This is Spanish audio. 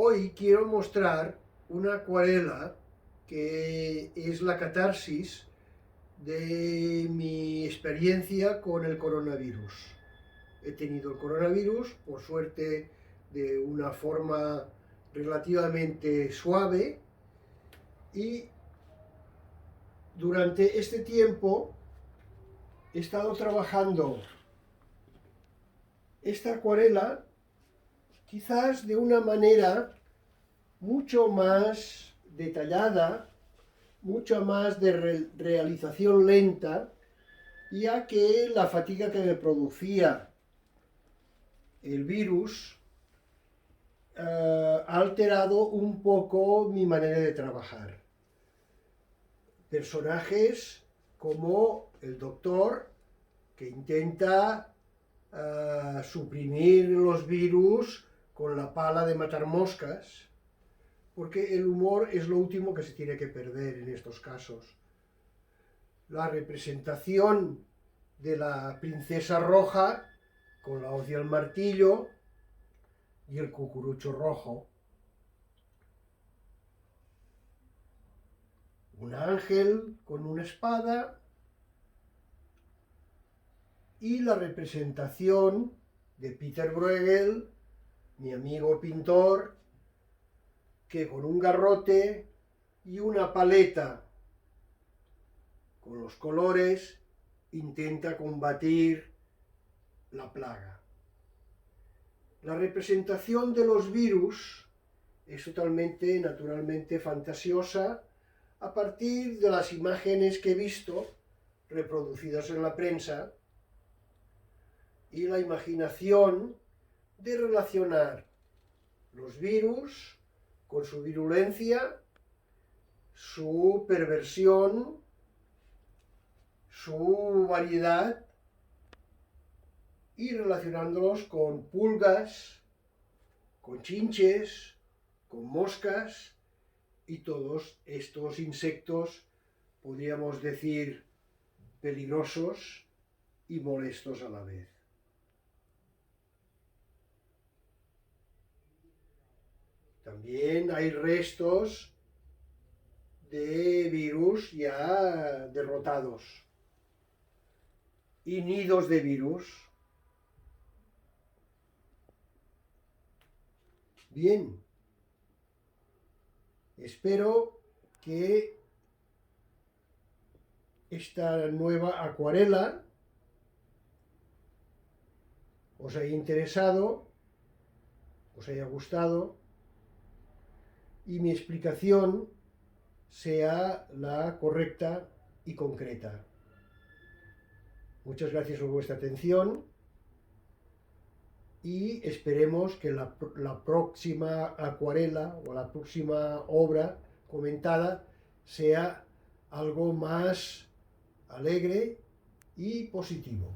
Hoy quiero mostrar una acuarela que es la catarsis de mi experiencia con el coronavirus. He tenido el coronavirus, por suerte, de una forma relativamente suave, y durante este tiempo he estado trabajando esta acuarela quizás de una manera mucho más detallada, mucho más de realización lenta, ya que la fatiga que me producía el virus ha alterado un poco mi manera de trabajar. Personajes como el doctor, que intenta suprimir los virus con la pala de matar moscas, porque el humor es lo último que se tiene que perder en estos casos. La representación de la princesa roja con la hoz y el martillo y el cucurucho rojo. Un ángel con una espada y la representación de Peter Bruegel, mi amigo pintor, que con un garrote y una paleta con los colores intenta combatir la plaga. La representación de los virus es totalmente, naturalmente, fantasiosa a partir de las imágenes que he visto reproducidas en la prensa y la imaginación de relacionar los virus con su virulencia, su perversión, su variedad, y relacionándolos con pulgas, con chinches, con moscas y todos estos insectos, podríamos decir, peligrosos y molestos a la vez. También hay restos de virus ya derrotados y nidos de virus. Bien, espero que esta nueva acuarela os haya interesado, os haya gustado y mi explicación sea la correcta y concreta. Muchas gracias por vuestra atención y esperemos que la próxima acuarela o la próxima obra comentada sea algo más alegre y positivo.